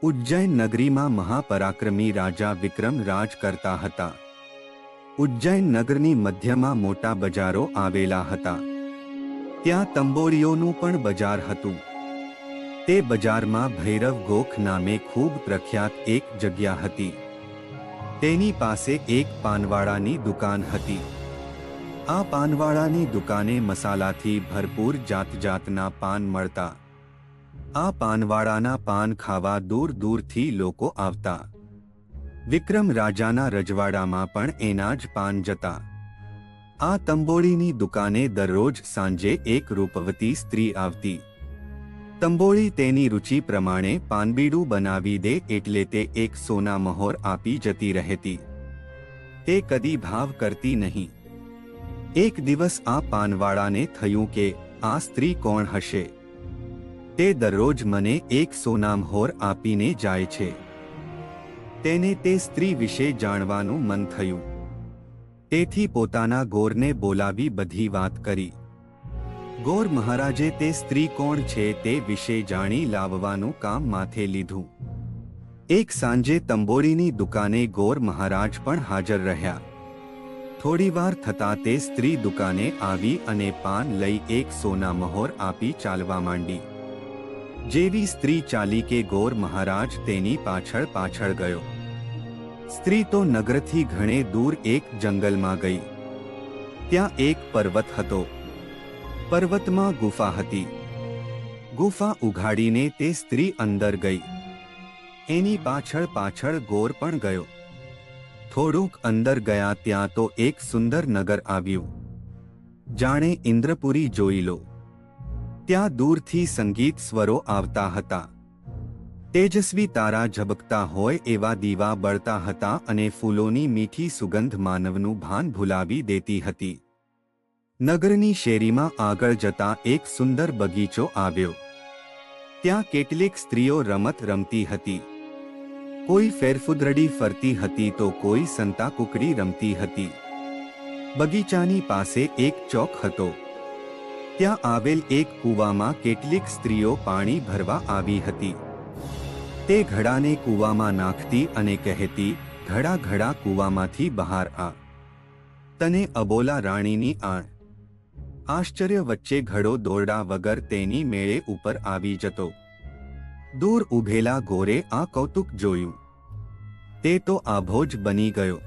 ઉજ્જૈન નગરીમાં મહાપરાક્રમી રાજા વિક્રમ રાજ કરતા હતા. ઉજ્જૈન નગરની મધ્યમાં મોટા બજારો આવેલા હતા. ત્યાં તંબોળીઓનું પણ બજાર હતું. તે બજારમાં ભૈરવ ગોખ નામે ખૂબ પ્રખ્યાત એક જગ્યા હતી. તેની પાસે એક પાનવાળાની દુકાન હતી. આ પાનવાળાની દુકાને મસાલાથી ભરપૂર જાતજાતના પાન મળતા. આ પાનવાળાના પાન ખાવા દૂર દૂરથી લોકો આવતા. વિક્રમ રાજાના રજવાડામાં પણ એના જ પાન જતા. આ તંબોળીની દુકાને દરરોજ સાંજે એક રૂપવતી સ્ત્રી આવતી. તંબોળી તેની રુચિ પ્રમાણે પાનબીડું બનાવી દે એટલે તે એક સોના મહોર આપી જતી રહેતી. તે કદી ભાવ કરતી નહીં. એક દિવસ આ પાનવાળાને થયું કે આ સ્ત્રી કોણ હશે? તે દરરોજ મને એક સોના મહોર આપીને જાય છે. તેને તે સ્ત્રી વિશે જાણવાનું મન થયું. તેથી પોતાના ગોરને બોલાવી બધી વાત કરી. ગોર મહારાજે તે સ્ત્રી કોણ છે તે વિશે જાણી લાવવાનું કામ માથે લીધું. એક સાંજે તંબોળીની દુકાને ગોર મહારાજ પણ હાજર રહ્યા. થોડીવાર થતાં તે સ્ત્રી દુકાને આવી અને પાન લઈ એક સોના મહોર આપી ચાલવા માંડી. જેવી સ્ત્રી ચાલી કે ગોર મહારાજ તેની પાછળ પાછળ ગયો. સ્ત્રી તો નગરથી ઘણે દૂર એક જંગલમાં ગઈ. ત્યાં એક પર્વત હતો. પર્વતમાં ગુફા હતી. ગુફા ઉઘાડીને તે સ્ત્રી અંદર ગઈ. એની પાછળ પાછળ ગોર પણ ગયો. થોડુંક અંદર ગયા ત્યાં તો એક સુંદર નગર આવ્યું. જાણે ઇન્દ્રપુરી જોઈ લો. ત્યાં દૂરથી સંગીત સ્વરો આવતા હતા. તેજસ્વી તારા ઝબકતા હોય એવા દીવા બળતા હતા અને ફૂલોની મીઠી સુગંધ માનવનું ભાન ભૂલાવી દેતી હતી. નગરની શેરીમાં આગળ જતા એક સુંદર બગીચો આવ્યો. ત્યાં કેટલીક સ્ત્રીઓ રમત રમતી હતી. કોઈ ફેરફુદરડી ફરતી હતી તો કોઈ સંતાકુકડી રમતી હતી. બગીચાની પાસે એક ચોક હતો. ત્યાં આવેલ એક કૂવામાં કેટલીક સ્ત્રીઓ પાણી ભરવા આવી હતી. તે ઘડાને કૂવામાં નાખતી અને કહેતી, ઘડા ઘડા કૂવામાંથી બહાર આ. તને અબોલા રાણીની આણ. આશ્ચર્ય વચ્ચે ઘડો દોરડા વગર તેની મેળે ઉપર આવી જતો. દૂર ઊભેલા ગોરે આ કૌતુક જોયું. તે તો આભો જ બની ગયો.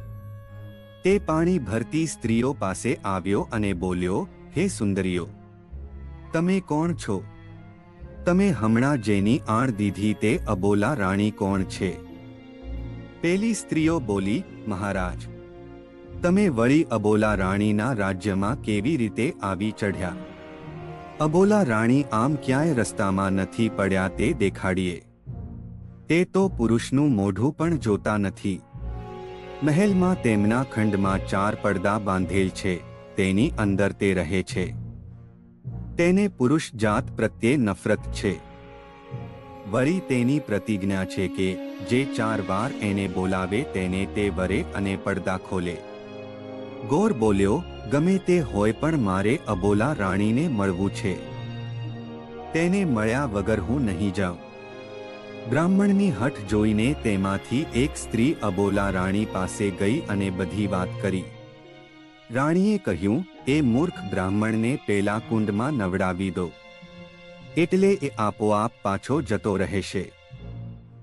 તે પાણી ભરતી સ્ત્રીઓ પાસે આવ્યો અને બોલ્યો, હે સુંદરીઓ, તમે કોણ છો? તમે હમણાં જેની આણ દીધી તે અબોલા રાણી કોણ છે? પેલી સ્ત્રીઓ બોલી, મહારાજ, તમે વળી અબોલા રાણીના રાજ્યમાં કેવી રીતે આવી ચઢ્યા? અબોલા રાણી આમ ક્યાંય રસ્તામાં નથી પડ્યા તે દેખાડીએ. તે તો પુરુષનું મોઢું પણ જોતા નથી. મહેલમાં તેમના ખંડમાં 4 પડદા બાંધેલ છે. તેની અંદર તે રહે છે. તેને પુરુષ જાત પ્રત્યે નફરત છે. વળી તેની પ્રતિજ્ઞા છે કે જે 4 વાર એને બોલાવે તેને તે વરે અને પડદા ખોલે. ગોર બોલ્યો, ગમે તે હોય પણ મારે અબોલા રાણીને મળવું છે. તેને મળ્યા વગર હું નહીં જાઉં. બ્રાહ્મણની હઠ જોઈને તેમાંથી એક સ્ત્રી અબોલા રાણી પાસે ગઈ અને બધી વાત કરી. રાણીએ કહ્યું, એ મૂર્ખ બ્રાહ્મણને પેલા કુંડમાં નવડાવી દો, એટલે એ આપોઆપ પાછો જતો રહેશે.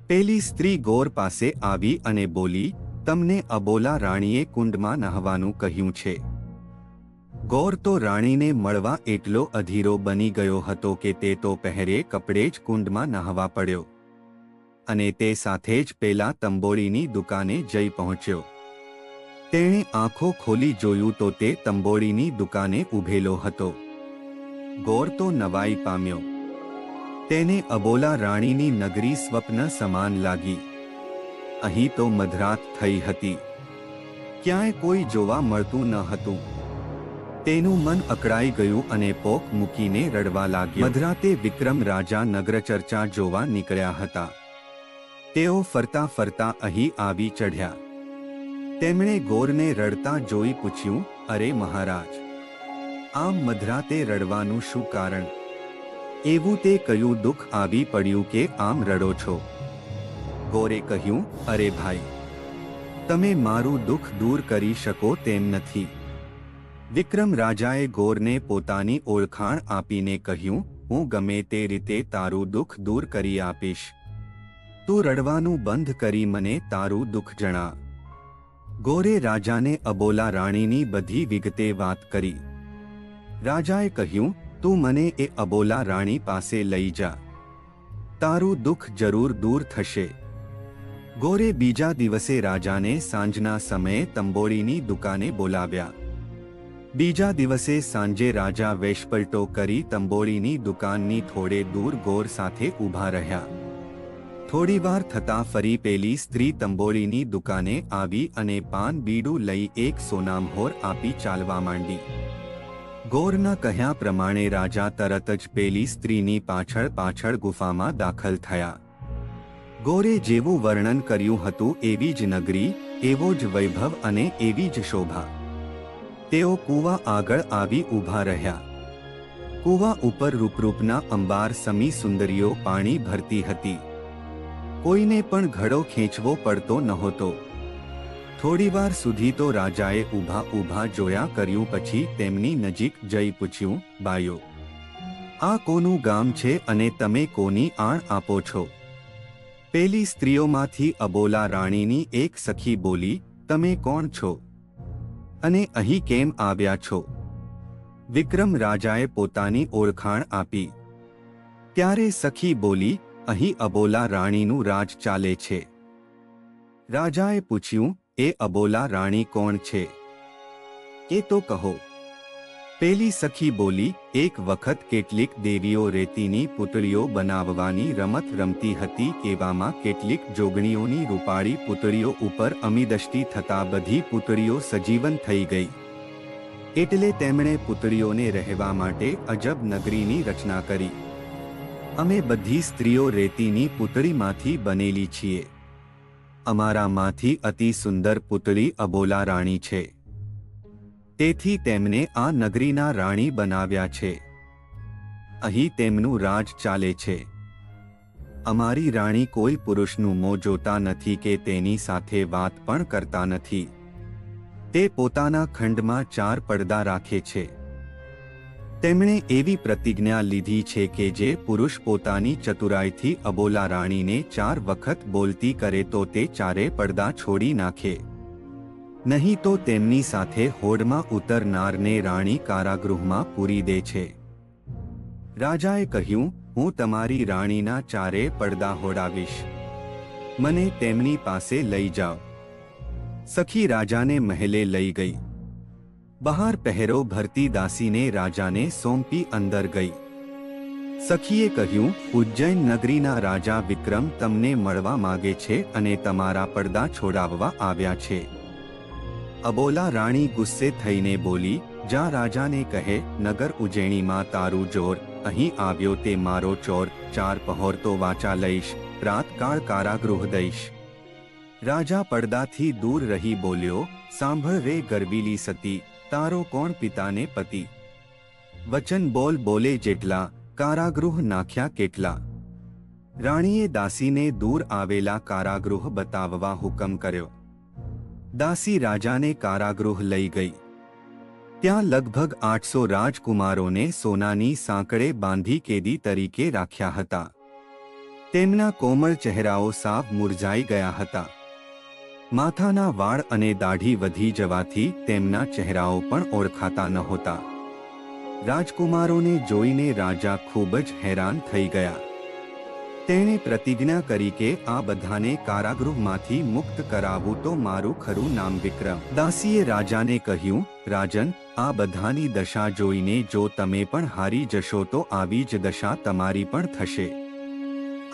પેલી સ્ત્રી ગોર પાસે આવી અને બોલી, તમને અબોલા રાણીએ કુંડમાં નહાવાનું કહ્યું છે. ગોર તો રાણીને મળવા એટલો અધીરો બની ગયો હતો કે તે તો પહેરે કપડે જ કુંડમાં નહાવા પડ્યો. અને તે સાથે જ પેલા તંબોળીની દુકાને જઈ પહોંચ્યો. તેણે આંખો ખોલી જોયું તો તે તંબોળીની દુકાને ઊભેલો હતો. ગોર તો નવાઈ પામ્યો. તેને અબોલા રાણીની નગરી સ્વપ્ન સમાન લાગી. અહીં તો મધરાત થઈ હતી. ક્યાંય કોઈ જોવા મળતું ન હતું. તેનું મન અકળાઈ ગયું અને પોક મૂકીને રડવા લાગ્યો. મધરાતે વિક્રમ રાજા નગરચર્ચા જોવા નીકળ્યા હતા. તેઓ ફરતા ફરતા અહીં આવી ચઢ્યા. તેમણે ગોરને રડતા જોઈ પૂછ્યું, અરે મહારાજ, આમ મધરાતે રડવાનું શું કારણ? એવું તે કયું દુઃખ આવી પડ્યું કે આમ રડો છો? ગોરે કહ્યું, અરે ભાઈ, તમે મારું દુઃખ દૂર કરી શકો તેમ નથી. વિક્રમ રાજાએ ગોરને પોતાની ઓળખાણ આપીને કહ્યું, હું ગમે તે રીતે તારું દુઃખ દૂર કરી આપીશ. તું રડવાનું બંધ કરી મને તારું દુઃખ જણા. ગોરે રાજાને અબોલા રાણીની બધી વિગતે વાત કરી. રાજાએ કહ્યું, તું મને એ અબોલા રાણી પાસે લઈ જા. તારું દુઃખ જરૂર દૂર થશે. ગોરે બીજા દિવસે રાજાને સાંજના સમયે તંબોળીની દુકાને બોલાવ્યા. બીજા દિવસે સાંજે રાજા વેશપલટો કરી તંબોળીની દુકાનની થોડે દૂર ગોર સાથે ઊભા રહ્યા. થોડીવાર થતાં ફરી પેલી સ્ત્રી તંબોળીની દુકાને આવી અને પાન બીડું લઈ એક સોનામહોર આપી ચાલવા માંડી. ગોરના કહ્યા પ્રમાણે રાજા તરત જ પેલી સ્ત્રીની પાછળ પાછળ ગુફામાં દાખલ થયા. ગોરે જેવું વર્ણન કર્યું હતું એવી જ નગરી, એવો જ વૈભવ અને એવી જ શોભા. તેઓ કૂવા આગળ આવી ઊભા રહ્યા. કૂવા ઉપર રૂપરૂપના અંબાર સમી સુંદરીઓ પાણી ભરતી હતી. કોઈને પણ ઘડો ખેંચવો પડતો નહોતો. થોડીવાર સુધી તો રાજાએ ઊભા ઊભા જોયા કર્યું. પછી તેમની નજીક જઈ પૂછ્યું, બાયો, આ કોનું ગામ છે અને તમે કોની આણ આપો છો? પેલી સ્ત્રીઓમાંથી અબોલા રાણીની એક સખી બોલી, તમે કોણ છો અને અહીં કેમ આવ્યા છો? વિક્રમ રાજાએ પોતાની ઓળખાણ આપી. ત્યારે સખી બોલી, અહીં અબોલા રાણીનું રાજ ચાલે છે. રાજાએ પૂછ્યું, એ અબોલા રાણી કોણ છે? એ તો કહો. પેલી સખી બોલી, એક વખત કેટલીક દેવીઓ રેતીની પૂતળીઓ બનાવવાની રમત રમતી હતી. એવામાં કેટલીક જોગણીઓની રૂપાળી પૂતળીઓ ઉપર અમીદષ્ટિ થતાં બધી પૂતળીઓ સજીવન થઈ ગઈ. એટલે તેમણે પૂતળીઓને રહેવા માટે અજબ નગરીની રચના કરી. અમે બધી સ્ત્રીઓ રેતીની પૂતળીમાંથી બનેલી છીએ. અમારામાંથી અતિ સુંદર પૂતળી અબોલા રાણી છે. તેથી તેમને આ નગરીના રાણી બનાવ્યા છે. અહીં તેમનું રાજ ચાલે છે. અમારી રાણી કોઈ પુરુષનું મોં જોતા નથી કે તેની સાથે વાત પણ કરતા નથી. તે પોતાના ખંડમાં 4 પડદા રાખે છે. તેમણે એવી પ્રતિજ્ઞા લીધી છે કે જે પુરુષ પોતાની ચતુરાઈથી અબોલા રાણીને 4 વખત બોલતી કરે તો તે 4 પડદા છોડી નાખે. નહીં તો તેમની સાથે હોડમાં ઉતરનારને રાણી કારાગૃહમાં પૂરી દે છે. રાજાએ કહ્યું, હું તમારી રાણીના 4 પડદા હોડાવીશ. મને તેમની પાસે લઈ જાઓ. સખી રાજાને મહેલે લઈ ગઈ. બહાર પહેરો ભરતી દાસીને રાજાને સોંપી અંદર ગઈ. સખીએ કહ્યું, ઉજ્જૈન નગરીના રાજા વિક્રમ તમને મળવા માગે છે અને તમારા પડદા છોડાવવા આવ્યા છે. અબોલા રાણી ગુસ્સે થઈને બોલી, જા રાજાને કહે, નગર ઉજ્જૈનીમાં તારું જોર. અહીં આવ્યો તે મારો ચોર. 4 પહોર તો વાચા લઈશ, પ્રાતકાળ કારાગૃહ દઈશ. રાજા પડદાથી દૂર રહી બોલ્યો, સાંભળ રે ગરબીલી સતી, તારો કોણ પિતાને પતિ? વચન બોલ બોલે જેટલા, કારાગૃહ નાખ્યા કેટલા. રાણીએ દાસીને દૂર આવેલા કારાગૃહ બતાવવા હુકમ કર્યો. દાસી રાજાને કારાગૃહ લઈ ગઈ. ત્યાં લગભગ 800 રાજકુમારોને સોનાની સાંકળે બાંધી કેદી તરીકે રાખ્યા હતા. તેમના કોમળ ચહેરાઓ સાવ મુરઝાઈ ગયા હતા. માથાના વાળ અને દાઢી વધી જવાથી તેમના ચહેરાઓ પણ ઓળખાતા નહોતા. રાજકુમારોને જોઈને રાજા ખૂબ જ હેરાન થઈ ગયા. તેણે પ્રતિજ્ઞા કરી કે આ બધાને કારાગૃહમાંથી મુક્ત કરાવવું તો મારું ખરું નામ વિક્રમ. દાસીએ રાજાને કહ્યું, રાજન, આ બધાની દશા જોઈને જો તમે પણ હારી જશો તો આવી જ દશા તમારી પણ થશે.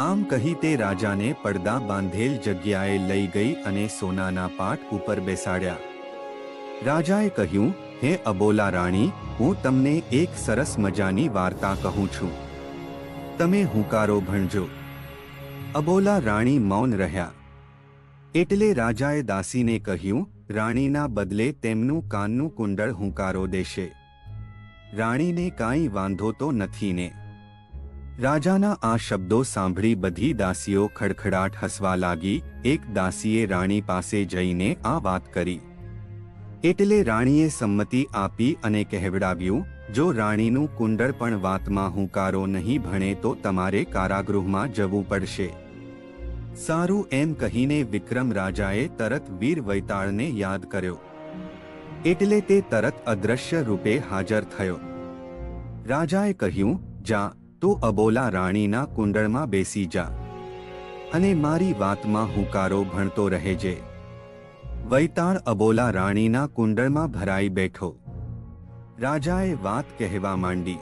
આમ કહી તે રાજાને પડદા બાંધેલ જગ્યાએ લઈ ગઈ અને સોનાના પાટ ઉપર બેસાડ્યા. રાજાએ કહ્યું, હે અબોલા રાણી, હું તમને એક સરસ મજાની વાર્તા કહું છું. તમે હુંકારો ભણજો. અબોલા રાણી મૌન રહ્યા. એટલે રાજાએ દાસીને કહ્યું, રાણીના બદલે તેમનું કાનનું કુંડળ હુંકારો દેશે. રાણીને કાંઈ વાંધો તો નથી ને? રાજાના આ શબ્દો સાંભળી બધી દાસીઓ ખડખડાટ હસવા લાગી. એક દાસીએ રાણી પાસે જઈને આ વાત કરી. એટલે રાણીએ સંમતિ આપી અને કહેવડાવ્યું, જો રાણીનું કુંડળ પણ વાતમાં હુંકારો નહીં ભણે તો તમારે કારાગૃહમાં જવું પડશે. સારું એમ કહીને વિક્રમ રાજાએ તરત વીર વૈતાળને યાદ કર્યો. એટલે તે તરત અદ્રશ્ય રૂપે હાજર થયો. રાજાએ કહ્યું, જા તો અબોલા રાણીના કુંડળમાં બેસી જા અને મારી વાતમાં હુંકારો ભણતો રહેજે. વૈતાળ અબોલા રાણીના કુંડળમાં ભરાઈ બેઠો. રાજાએ વાત કહેવા માંડી.